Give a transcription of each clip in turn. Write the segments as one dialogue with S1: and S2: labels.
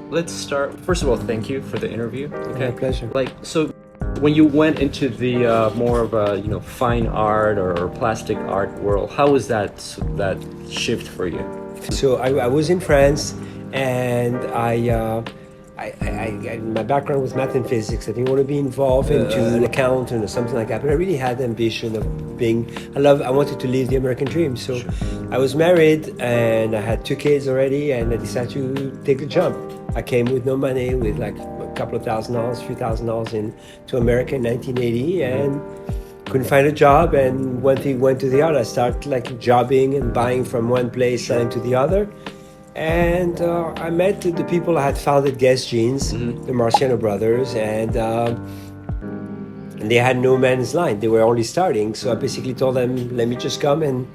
S1: let's start. First of all, thank you for the interview. Okay,
S2: My pleasure.
S1: like so, when you went into the more of a fine art or plastic art world, how was that shift for you?
S2: So I was in France, and my background was math and physics. I didn't want to be involved into an accountant or something like that, but I really had the ambition of being. I wanted to live the American dream. So
S1: Sure.
S2: I was married, and I had 2 kids already, and I decided to take the jump. I came with no money, with like a couple of $1,000, few $1,000 in to America in 1980, and couldn't find a job, and one thing went to the other. I started like jobbing and buying from one place, selling to the other. And I met the people I had founded Guess Jeans, the Marciano brothers, and they had no men's line. They were only starting. So I basically told them, let me just come and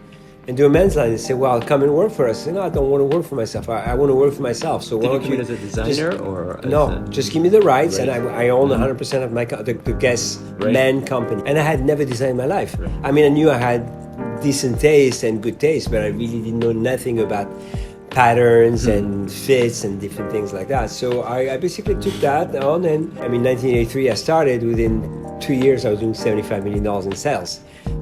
S2: do a men's line. They said, well, come and work for us. I said, no, I don't want to work for myself. I want to work for myself. So
S1: Did
S2: why
S1: you
S2: don't
S1: come in as a designer or
S2: just give me the rights,
S1: Right.
S2: and I own 100% of my the Guess
S1: Right.
S2: Men company. And I had never designed in my life.
S1: Right.
S2: I mean, I knew I had decent taste and good taste, but I really didn't know nothing about patterns and fits and different things like that. So I basically took that on, and I mean, 1983 I started. Within 2 years I was doing $75 million in sales,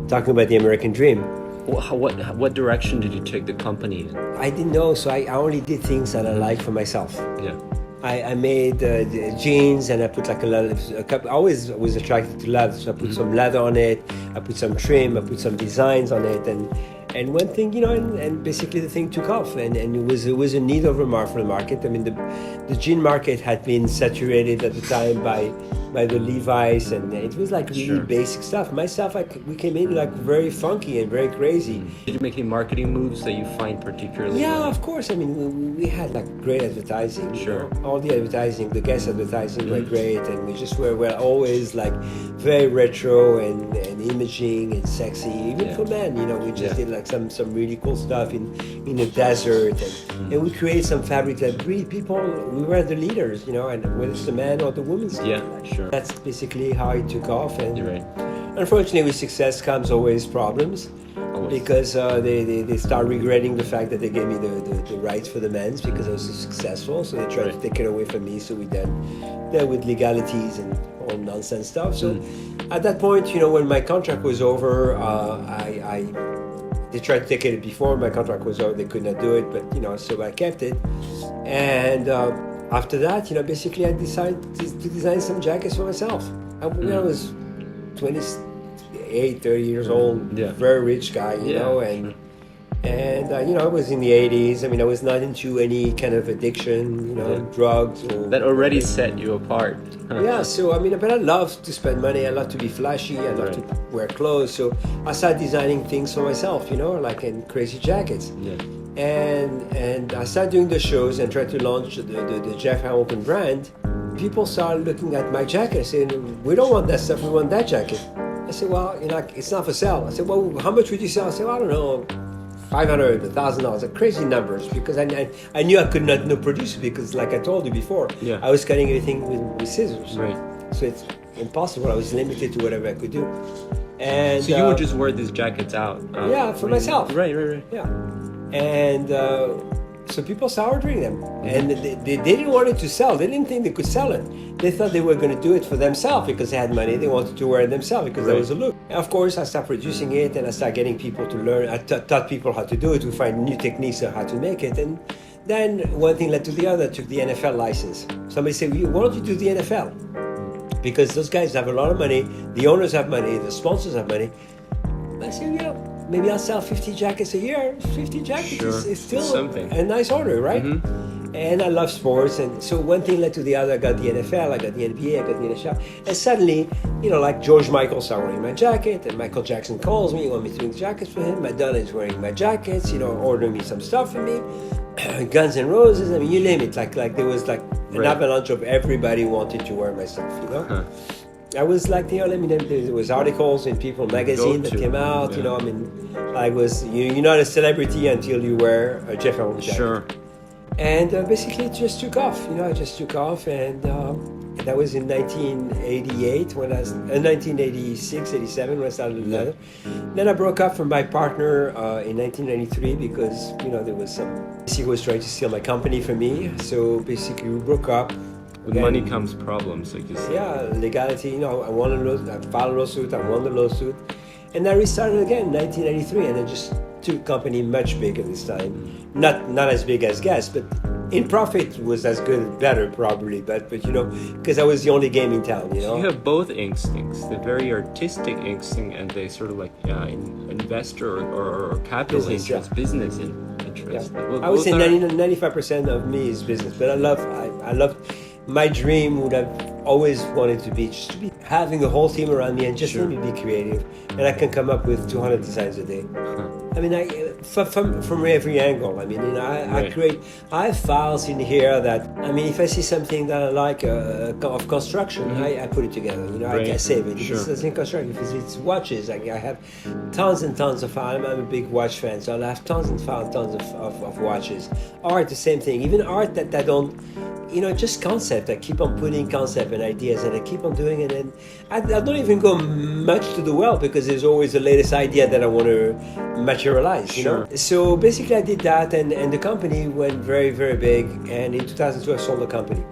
S2: talking about the American dream.
S1: What direction did you take the company in?
S2: I didn't know, so I only did things that I liked for myself.
S1: Yeah.
S2: I made the jeans, and I put like I always was attracted to leather, so I put some leather on it, I put some trim, I put some designs on it, and one thing, and basically the thing took off, and it was a need of remark for the market. I mean, the jean market had been saturated at the time by the Levi's, and it was like really
S1: Sure.
S2: basic stuff. Myself, we came in like very funky and very crazy.
S1: Did you make any marketing moves that you find particularly?
S2: Yeah, of course. I mean, we had like great advertising.
S1: Sure.
S2: All the advertising, the Guess advertising were great, and we just were always like very retro and imaging and sexy, even for men. We just did like some really cool stuff in the desert, and we created some fabric that really we were the leaders, and whether it's the man or the woman.
S1: Yeah, sure.
S2: That's basically how it took off, and
S1: You're right.
S2: unfortunately, with success comes always problems.
S1: Always.
S2: Because they start regretting the fact that they gave me the rights for the men's because I was so successful. So they tried to take it away from me. So we then dealt with legalities and all nonsense stuff. So at that point, when my contract was over, they tried to take it before my contract was over. They could not do it, but so I kept it. And after that, basically I decided to design some jackets for myself. When I was 28, 30 years old, very rich guy, and it was in the 80s. I mean, I was not into any kind of addiction, drugs.
S1: That already set you apart.
S2: Yeah, so I mean, but I love to spend money. I love to be flashy. I love to wear clothes. So I started designing things for myself, like in crazy jackets.
S1: Yeah.
S2: And I started doing the shows and tried to launch the Jeff Hamilton brand. People started looking at my jacket saying, we don't want that stuff, we want that jacket. I said, well, it's not for sale. I said, well, how much would you sell? I said, well, I don't know, $500, $1,000, crazy numbers, because I knew I could not produce it because, like I told you before, I was cutting everything with scissors.
S1: Right.
S2: So it's impossible. I was limited to whatever I could do. And
S1: so you would just wear these jackets out?
S2: For myself.
S1: Right.
S2: Yeah. And so people started ordering them, and they didn't want it to sell. They didn't think they could sell it. They thought they were going to do it for themselves because they had money. They wanted to wear it themselves because that was a look. And of course, I started producing it, and I started getting people to learn. I taught people how to do it, to find new techniques of how to make it. And then one thing led to the other. I took the NFL license. Somebody said, why don't you do the NFL? Because those guys have a lot of money. The owners have money. The sponsors have money. I said, maybe I'll sell 50 jackets a year. 50 jackets is still
S1: something.
S2: A nice order, right? And I love sports, and so one thing led to the other. I got the NFL, I got the NBA, I got the NHL, and suddenly, like George Michael started wearing my jacket, and Michael Jackson calls me, want me to make jackets for him. Madonna is wearing my jackets, ordering me some stuff for me. Guns N' Roses, I mean, you name it. Like there was like an avalanche of everybody wanted to wear my stuff, I was like, there was articles in People magazine that came out, I mean, I was, you're not a celebrity until you wear a Jeff Hamilton jacket.
S1: Sure.
S2: And basically it just took off. I just took off, and that was in 1988 when 1986, 87 when I started with leather. Then I broke up from my partner in 1993 because there was he was trying to steal my company from me. So basically we broke up.
S1: With money comes problems, like you said.
S2: Yeah, legality. I won I filed a lawsuit. I won the lawsuit, and I restarted again in 1993, and I just took the company much bigger this time. Not as big as Guess, but in profit was as good, better probably. But because I was the only game in town.
S1: You have both instincts, the very artistic instinct and the sort of like investor or capital
S2: Business,
S1: interest, business interest.
S2: Yeah.
S1: Well,
S2: I would say
S1: both are-
S2: 95% of me is business, but I love. My dream would have always wanted to be just to be having a whole team around me and just let me be creative, and I can come up with 200 designs a day. I mean, from every angle. I mean, I create. I have files in here that, I mean, if I see something that I like of construction, I put it together. I save it. If it's in construction, if it's watches, I have tons and tons of files. I'm a big watch fan, so I'll have tons of watches. Art, the same thing. Even art that I don't. Just concept. I keep on putting concept and ideas, and I keep on doing it. And I don't even go much to the well because there's always the latest idea that I want to materialize. So basically, I did that, and the company went very, very big. And in 2002, I sold the company,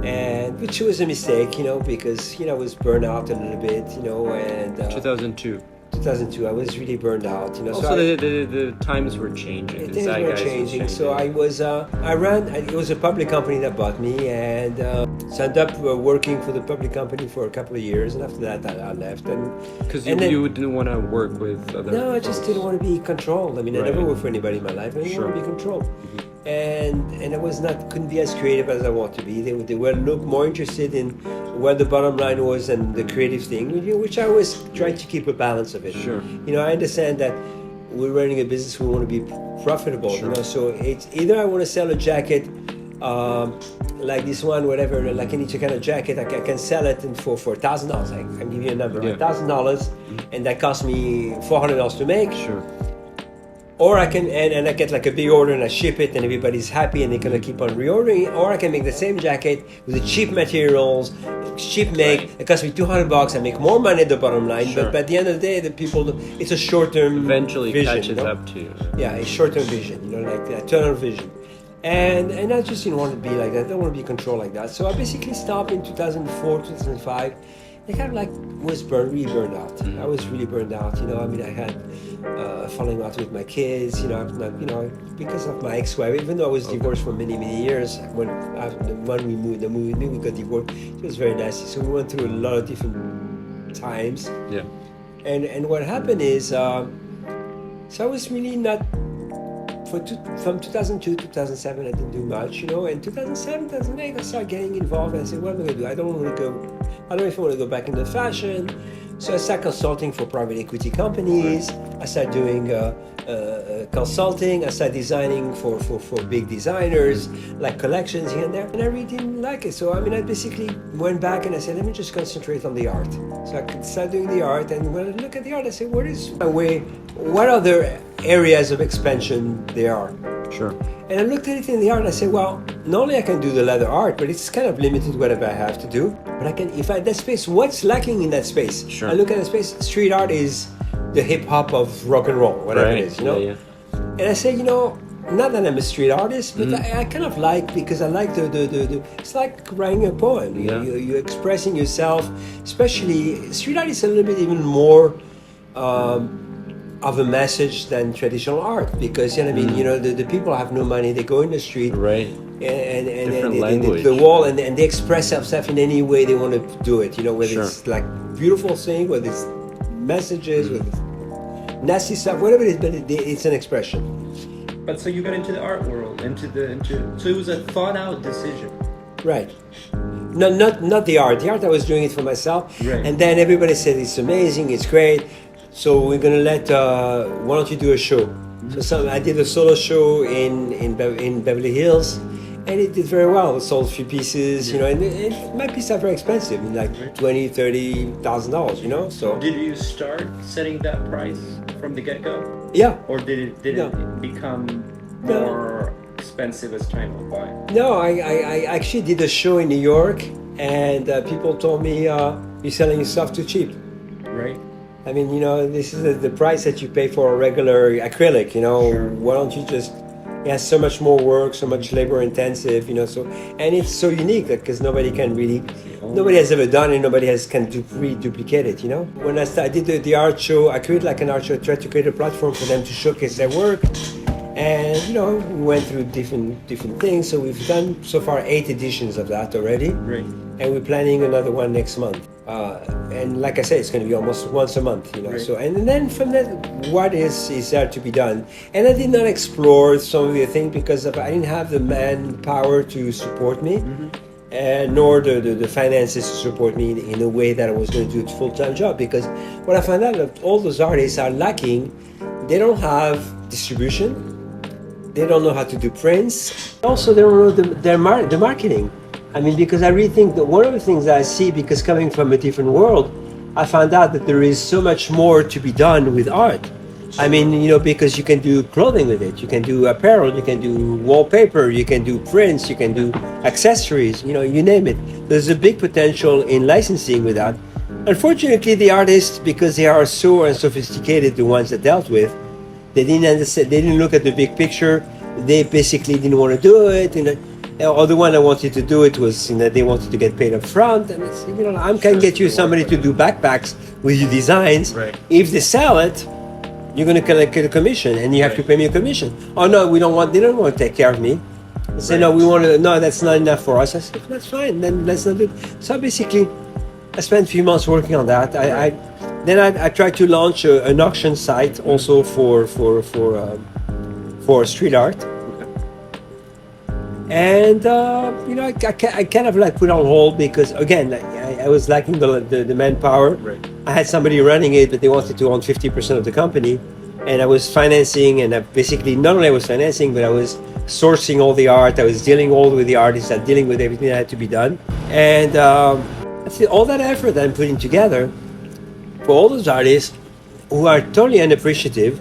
S2: and which was a mistake, because I was burned out a little bit, and
S1: 2002.
S2: 2002, I was really burned out.
S1: Also,
S2: so
S1: the times were changing.
S2: Things were changing. So I ran. It was a public company that bought me, and so I ended up working for the public company for a couple of years. And after that, I left.
S1: Because you didn't want to work with other.
S2: No, I just didn't want to be controlled. I mean, I never worked for anybody in my life. I didn't want to be controlled. And I couldn't be as creative as I want to be. They were more interested in where the bottom line was and the creative thing, which I was trying to keep a balance of it.
S1: Sure.
S2: I understand that we're running a business, we want to be profitable. So it's either I want to sell a jacket like this one, whatever, like any kind of jacket, I can sell it for $1,000. I can give you a number, $1,000, and that cost me $400 to make.
S1: Sure.
S2: Or I can, and I get like a big order and I ship it and everybody's happy and they're gonna keep on reordering. Or I can make the same jacket with the cheap materials, cheap make. It costs me $200. I make more money at the bottom line, but at the end of the day, the people, it's a short-term
S1: eventually
S2: vision,
S1: catches up to you.
S2: Yeah, a short-term vision, like that tunnel vision. And I just didn't want to be like that. I don't want to be controlled like that. So I basically stopped in 2004, 2005. I kind of like was really burned out. I was really burned out. I mean, I had falling out with my kids. Because of my ex-wife. Even though I was divorced for many, many years, when we moved, we got divorced. It was very nasty. So we went through a lot of different times. Yeah. And what happened is, so I was really not. From 2002 to 2007, I didn't do much, And 2007, 2008, I started getting involved. And I said, what am I going to do? I don't know if I want to go back into fashion. So I started consulting for private equity companies. I started doing consulting. I started designing for big designers, like collections here and there. And I really didn't like it. So, I mean, I basically went back and I said, let me just concentrate on the art. So I could start doing the art. And when I look at the art, I said, what other areas of expansion there are?
S1: Sure.
S2: And I looked at it in the art and I said, well, not only I can do the leather art, but it's kind of limited whatever I have to do. But I can, if I that space, what's lacking in that space?
S1: Sure.
S2: I look at the space, street art is the hip hop of rock and roll, whatever it is,
S1: Yeah.
S2: And I said, not that I'm a street artist, but I kind of like, because I like the it's like writing a poem. You're expressing yourself, especially street art is a little bit even more of a message than traditional art, because the people have no money, they go in the street,
S1: right,
S2: and
S1: language.
S2: the wall, and they express themselves in any way they want to do it, whether it's like beautiful thing, whether it's messages, whether it's nasty stuff, whatever it is, but it's an expression.
S3: But so you got into the art world, so it was a thought out decision.
S2: Right. No, not the art. The art, I was doing it for myself,
S3: right.
S2: And then everybody said it's amazing, it's great. So we're gonna why don't you do a show? So I did a solo show in Beverly Hills, and it did very well. It sold a few pieces, and my pieces are very expensive, like $20,000-$30,000, So
S3: did you start setting that price from the get-go?
S2: Yeah.
S3: Or did it become more expensive as time went by.
S2: No, I actually did a show in New York, and people told me, you're selling your stuff too cheap.
S3: Right.
S2: I mean, this is the price that you pay for a regular acrylic,
S3: Sure.
S2: Why don't you just, it has so much more work, so much labor intensive, so, and it's so unique because nobody has ever done it, nobody can duplicate it, When I did the art show, I created like an art show, tried to create a platform for them to showcase their work. And, we went through different things. So we've done so far 8 editions of that already.
S3: Right.
S2: And we're planning another one next month. And like I said, it's going to be almost once a month,
S3: Right.
S2: So, and then from that, what is there to be done? And I did not explore some of the things because I didn't have the manpower to support me. And nor the finances to support me in a way that I was going to do a full-time job. Because what I found out that all those artists are lacking, they don't have distribution. They don't know how to do prints. Also, they don't know the marketing. I mean, because I really think that one of the things that I see, because coming from a different world, I found out that there is so much more to be done with art. I mean, because you can do clothing with it, you can do apparel, you can do wallpaper, you can do prints, you can do accessories, you name it. There's a big potential in licensing with that. Unfortunately, the artists, because they are so unsophisticated, the ones that dealt with, they didn't understand, they didn't look at the big picture, they basically didn't want to do it, or the one that wanted to do it was, they wanted to get paid up front, and it's, I can get you somebody to do backpacks with your designs.
S1: Right.
S2: If they sell it, you're going to collect a commission, and you have to pay me a commission. Oh no, they don't want to take care of me. They say, no, that's not enough for us. I said, that's fine, then let's not do it. So basically, I spent a few months working on that. Then I tried to launch an auction site also for street art. And I kind of like put on hold because again I was lacking the manpower.
S1: Right.
S2: I had somebody running it, but they wanted to own 50% of the company, and I was financing. And I basically not only I was financing, but I was sourcing all the art. I was dealing all with the artists. I'm dealing with everything that had to be done. And all that effort that I'm putting together for all those artists who are totally unappreciative.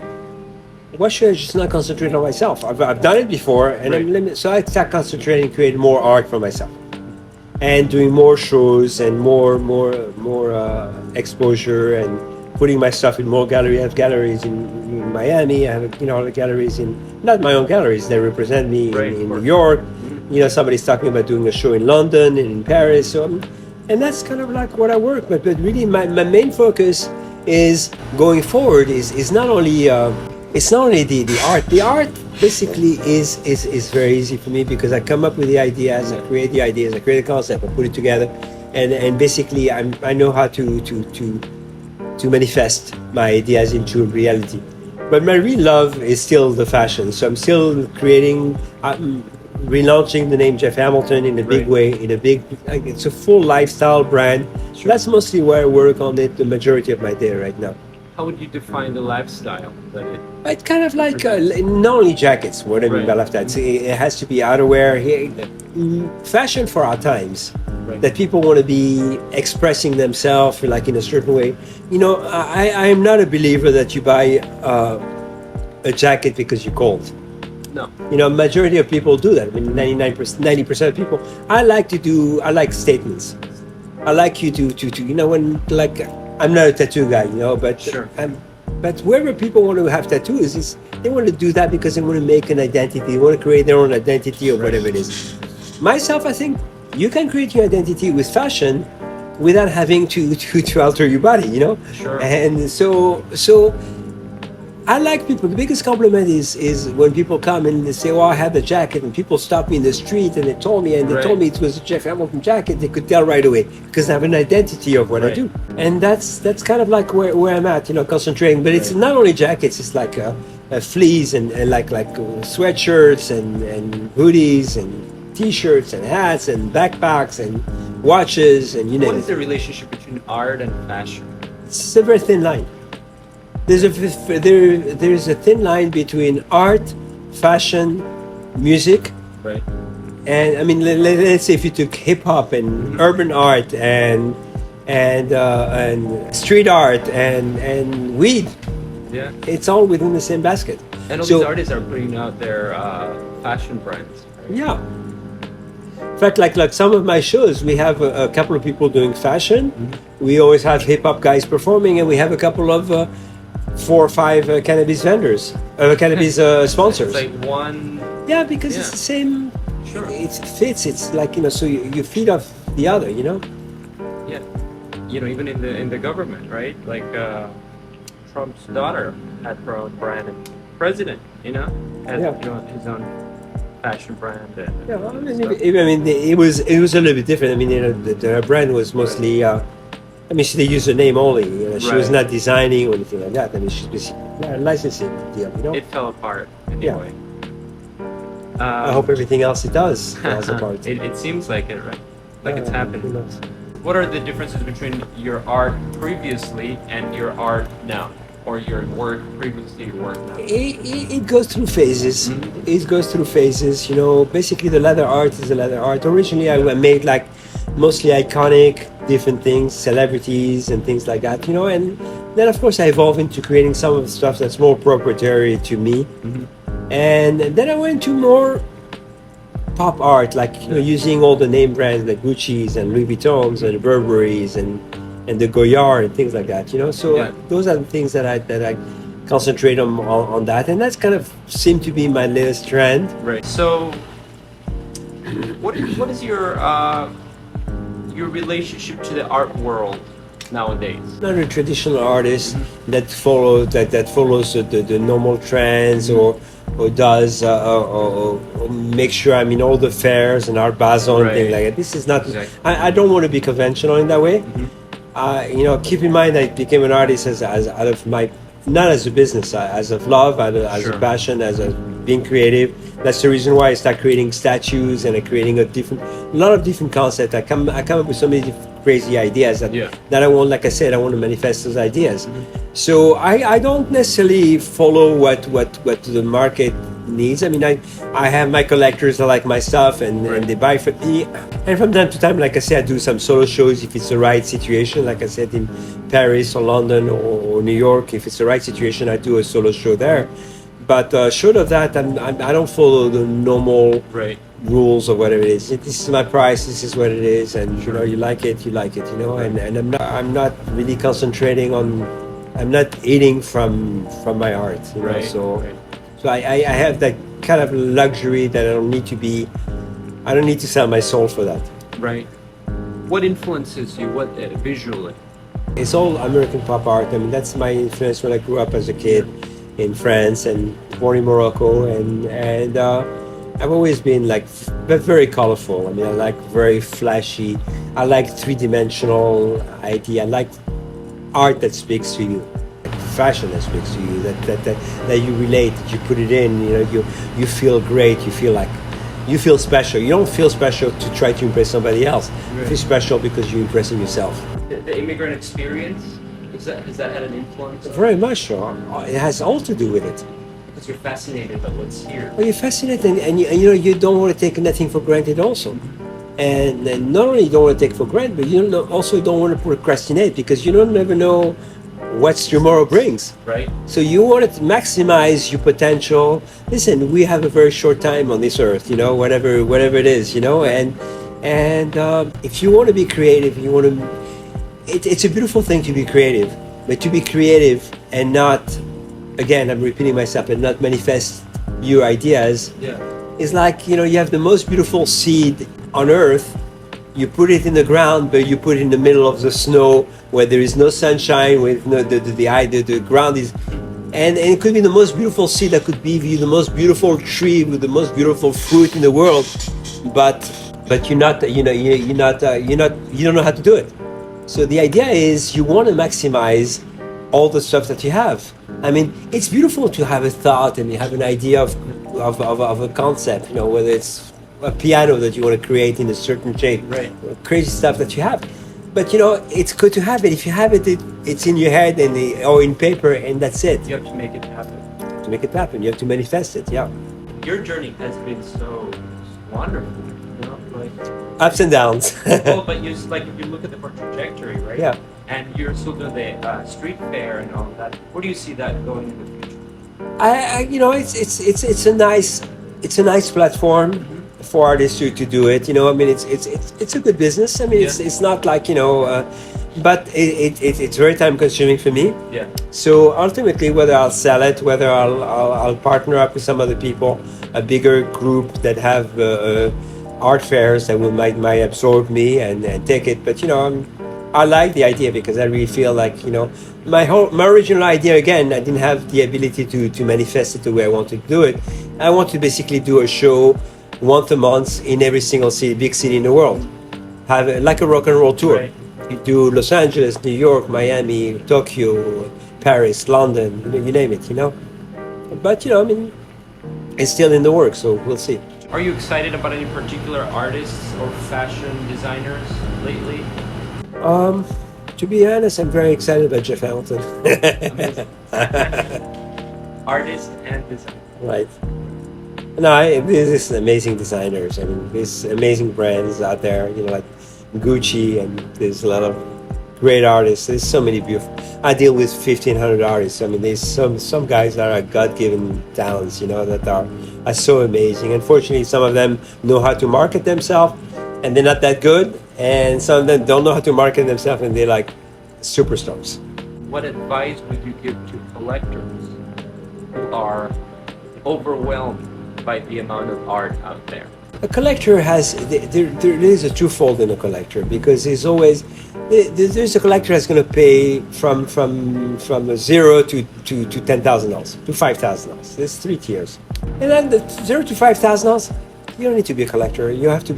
S2: Why should I just not concentrate on myself? I've done it before, and
S1: Right.
S2: I'm limited, so I start concentrating, creating more art for myself, and doing more shows and more exposure, and putting my stuff in more galleries. I have galleries in Miami. I have other galleries not my own galleries. They represent me
S1: Right,
S2: in
S1: of course.
S2: New York. Somebody's talking about doing a show in London and in Paris. So, and that's kind of like what I work. But really, my main focus is going forward. Is not only. It's not only the art. The art basically is very easy for me because I come up with the ideas, I create the ideas, I create a concept, I put it together, and basically I know how to manifest my ideas into reality. But my real love is still the fashion. So I'm still creating, relaunching the name Jeff Hamilton in a big way. It's a full lifestyle brand.
S1: Sure.
S2: That's mostly where I work on it the majority of my day right now.
S1: How would you define the lifestyle that it?
S2: It's kind of like not only jackets. What I mean by lifestyle, it has to be outerwear. Fashion for our times.
S1: Right.
S2: That people want to be expressing themselves like in a certain way. I am not a believer that you buy a jacket because you're cold.
S1: No.
S2: Majority of people do that. I mean, 90% of people. I like statements. I like you to when like. I'm not a tattoo guy, but
S1: Sure.
S2: But wherever people want to have tattoos, they want to do that because they want to make an identity. They want to create their own identity or whatever it is. Myself, I think you can create your identity with fashion without having to alter your body,
S1: Sure.
S2: And so I like people. The biggest compliment is when people come and they say, "Oh, I have the jacket," and people stop me in the street and they told me it was a Jeff Hamilton jacket. They could tell right away because I have an identity of what I
S1: Right.
S2: do, and that's kind of like where I'm at, concentrating. But it's not only jackets; it's like fleece and like sweatshirts and hoodies and T-shirts and hats and backpacks and watches and you name
S1: What
S2: it.
S1: is the relationship between art and fashion?
S2: It's a very thin line. There's a thin line between art, fashion, music,
S1: Right.
S2: and I mean let's say if you took hip hop and urban art and street art and weed,
S1: Yeah.
S2: it's all within the same basket.
S1: And all
S2: So-
S1: these artists are putting out their fashion brands. Right?
S2: Yeah. In fact, like some of my shows, we have a couple of people doing fashion. We always have hip hop guys performing, and we have a couple of 4 or 5 cannabis vendors, cannabis sponsors.
S1: It's like one.
S2: Yeah, because it's
S1: Yeah.
S2: the same.
S1: Sure.
S2: It fits. It's like, so you feed off the other.
S1: Yeah. Even in the government, right? Like Trump's daughter had her own brand, and president, had
S2: Yeah.
S1: his own fashion brand. And
S2: Yeah, well,
S1: stuff.
S2: it was a little bit different. I mean, the brand was mostly. She used her name only. She was
S1: Right.
S2: not designing or anything like that. I mean, she's basically a licensing deal.
S1: It fell apart
S2: Yeah.
S1: anyway.
S2: I hope everything else it does falls apart.
S1: It seems like it, right? Like it's
S2: Who
S1: happened.
S2: knows?
S1: What are the differences between your art previously and your art now, or your work previously, your work now?
S2: It goes through phases. It goes through phases. Basically the leather art is the leather art. Originally, I made like mostly iconic, different things, celebrities and things like that. And then of course I evolved into creating some of the stuff that's more proprietary to me. And then I went to more pop art, like using all the name brands like Gucci's and Louis Vuittons and Burberry's and the Goyard and things like that. So
S1: Yeah.
S2: those are the things that I concentrate on that, and that's kind of seemed to be my latest trend.
S1: Right. So, what is your relationship to the art world nowadays?
S2: Not a traditional artist that follows the normal trends or does or make sure I'm in all the fairs and Art Basel and things
S1: Right.
S2: like that. This is not.
S1: Exactly.
S2: I don't want to be conventional in that way. Keep in mind I became an artist as out of my, not as a business, as of love, as
S1: Sure.
S2: a passion, as a being creative. That's the reason why I start creating statues and creating a lot of different concepts. I come up with so many different crazy ideas that I want. Like I said, I want to manifest those ideas. So I don't necessarily follow what the market needs. I mean, I have my collectors that like my stuff and they buy from me. And from time to time, like I said, I do some solo shows if it's the right situation. Like I said, in Paris or London or New York, if it's the right situation, I do a solo show there. But short of that, I don't follow the normal rules or whatever it is. This is my price. This is what it is, and you like it, you like it. And I'm not really concentrating on. I'm not eating from my art. So I have that kind of luxury that I don't need to be. I don't need to sell my soul for that.
S1: Right. What influences you? What visually?
S2: It's all American pop art. I mean, that's my influence when I grew up as a kid in France and born in Morocco, and I've always been like very colorful. I mean, I like very flashy. I like 3-dimensional idea. I like art that speaks to you, fashion that speaks to you, that you relate, that you put it in. You feel great. You feel special. You don't feel special to try to impress somebody else. You feel special because you're impressing yourself.
S1: The immigrant experience, has that had an influence?
S2: Very much so. It has all to do with it.
S1: Because you're fascinated by what's here.
S2: Well, you're fascinated, and you don't want to take nothing for granted also. And not only you don't want to take for granted, but you also don't want to procrastinate, because you don't never know what tomorrow brings.
S1: Right.
S2: So you want to maximize your potential. Listen, we have a very short time on this earth, whatever it is, and if you want to be creative, it's a beautiful thing to be creative, but to be creative and not, again, I'm repeating myself, and not manifest your ideas. It's like, you have the most beautiful seed on earth. You put it in the ground, but you put it in the middle of the snow where there is no sunshine, with the ground is, and it could be the most beautiful seed that could give you the most beautiful tree with the most beautiful fruit in the world, but you don't know how to do it. So the idea is you want to maximize all the stuff that you have. I mean, it's beautiful to have a thought and you have an idea of a concept, whether it's a piano that you want to create in a certain shape, crazy stuff that you have. But it's good to have it. If you have it, it's in your head or in paper, and that's it.
S1: You have to make it happen.
S2: To make it happen, you have to manifest it. Yeah.
S1: Your journey has been so wonderful,
S2: Ups and downs.
S1: well, but if you look at the trajectory, right?
S2: Yeah.
S1: And you're still doing the street fair and all that. Where do you see that going in the future?
S2: You know, it's a nice platform for artists to do it. You know, I mean, it's a good business. I mean, it's not like, you know, but it's very time consuming for me.
S1: Yeah.
S2: So ultimately, whether I'll sell it, whether I'll partner up with some other people, a bigger group that have art fairs that might absorb me and take it. But you know, I like the idea because I really feel like, you know, my original idea, again, I didn't have the ability to manifest it the way I wanted to do it. I want to basically do a show once a month in every single city, big city in the world. Have like a rock and roll tour.
S1: Right.
S2: You do Los Angeles, New York, Miami, Tokyo, Paris, London, you name it, you know. But you know, I mean, it's still in the works, so we'll see.
S1: Are you excited about any particular artists or fashion designers lately?
S2: To be honest, I'm very excited about Jeff Hamilton.
S1: Amazing. Artist and designer.
S2: Right. No, there's amazing designers. I mean, there's amazing brands out there, you know, like Gucci, and there's a lot of great artists. There's so many beautiful. I deal with 1,500 artists. I mean, there's some guys that are God-given talents, you know, that are so amazing. Unfortunately, some of them know how to market themselves, and they're not that good. And some of them don't know how to market themselves, and they're like superstars.
S1: What advice would you give to collectors who are overwhelmed by the amount of art out there?
S2: A collector has, there is a twofold in a collector, because there's always, there's a collector that's going to pay from $0 to $10,000 to $5,000. There's 3 tiers. And then the $0 to $5,000, you don't need to be a collector. You have to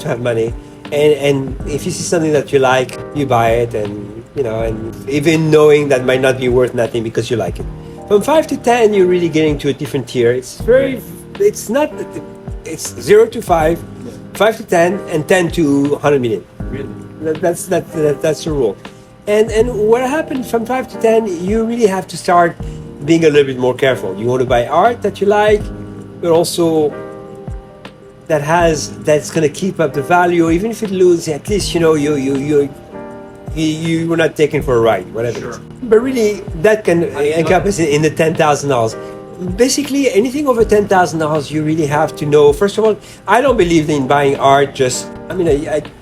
S2: have money. And if you see something that you like, you buy it, and you know, and even knowing that might not be worth nothing because you like it. From 5 to 10, you're really getting to a different tier. It's 0 to 5, 5 to 10, and 10 to 100 million.
S1: Really?
S2: That's the rule. And what happened from 5 to 10, you really have to start being a little bit more careful. You want to buy art that you like, but also that's going to keep up the value. Even if it loses, at least you know you were not taken for a ride, whatever it is. But really, that can encompass in the $10,000. Basically, anything over $10,000, you really have to know. First of all, I don't believe in buying art just. I mean,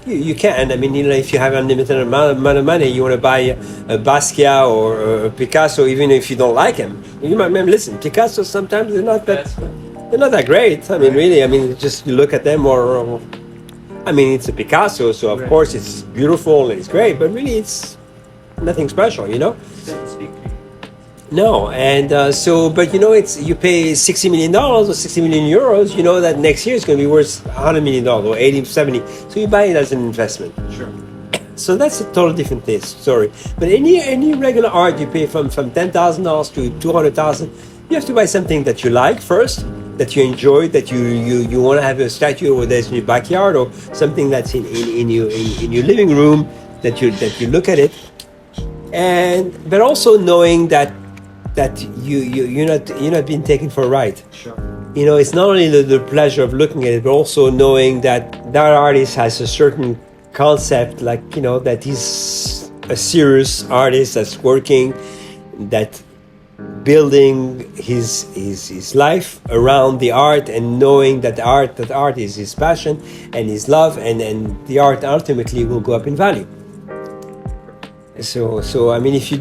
S2: you can. I mean, you know, if you have unlimited amount of money, you want to buy a Basquiat or a Picasso, even if you don't like him. You might listen. Picasso sometimes they're not that great. I mean, really. I mean, just you look at them, or I mean, it's a Picasso, so of course it's beautiful and it's great, but really it's nothing special, you know. No, and but you know, you pay $60 million or 60 million euros, you know that next year it's going to be worth $100 million or 80, 70. So you buy it as an investment.
S1: Sure.
S2: So that's a totally different story. But any regular art, you pay from $10,000 to $200,000. You have to buy something that you like first, that you enjoy, that you want to have a statue over there in your backyard, or something that's in your living room that you look at it, but also knowing that you're not being taken for a ride.
S1: Sure.
S2: You know, it's not only the pleasure of looking at it, but also knowing that artist has a certain concept, like, you know, that he's a serious artist that's working, that building his life around the art, and knowing that art is his passion and his love, and the art ultimately will go up in value. So I mean, if you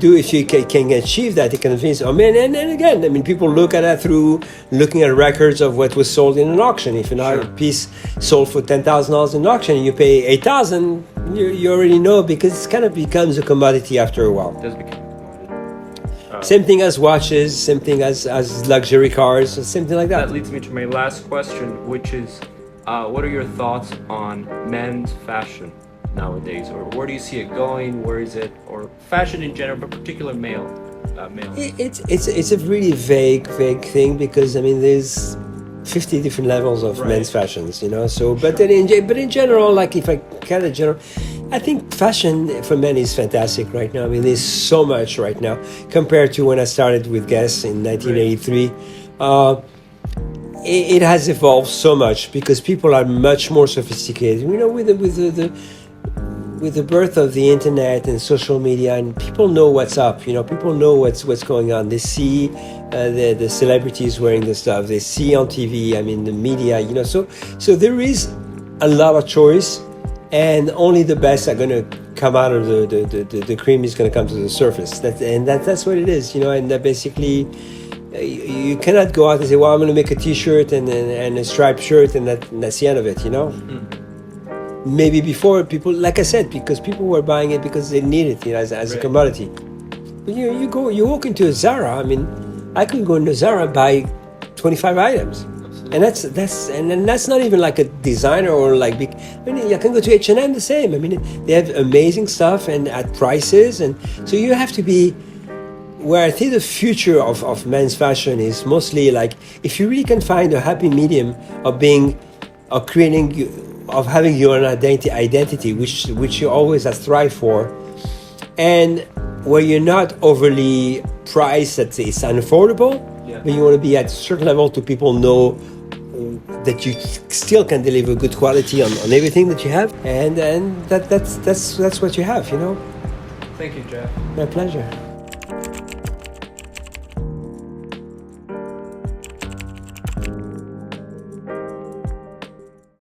S2: can achieve that, it convince. I mean, and again, I mean, people look at that through looking at records of what was sold in an auction. If an art piece sold for $10,000 in an auction, and you pay $8,000, you already know, because it kind of becomes a commodity after a while.
S1: It does become.
S2: Same thing as watches, same thing as luxury cars, something like that.
S1: That leads me to my last question, which is, what are your thoughts on men's fashion nowadays, or where do you see it going? Where is it, or fashion in general, but particular male?
S2: It's a really vague thing, because I mean, there's 50 different levels of men's fashions, you know. So, but in general, like, if I kind of general, I think fashion for men is fantastic right now. I mean, there's so much right now compared to when I started with Guess in 1983. It has evolved so much, because people are much more sophisticated. You know, with with the birth of the internet and social media, and people know what's up. People know what's going on. They see the celebrities wearing the stuff. They see on TV. I mean, the media. So there is a lot of choice, and only the best are going to come out of the cream is going to come to the surface. That's what it is. And that basically. You cannot go out and say, well, I'm going to make a T-shirt and a striped shirt, and that's the end of it, Mm-hmm. Maybe before, people, like I said, because people were buying it because they need it, as right. A commodity. But you walk into a Zara. I mean, I could go into Zara and buy 25 items. Absolutely. And that's not even like a designer or like big. I mean, I can go to H&M the same. I mean, they have amazing stuff and at prices, and so you have to be. Where I think the future of men's fashion is mostly like if you really can find a happy medium of having your own identity, which you always have strived for, and where you're not overly priced that it's unaffordable, but you want to be at a certain level to people know that you still can deliver good quality on everything that you have, and that's what you have,
S1: Thank you, Jeff.
S2: My pleasure.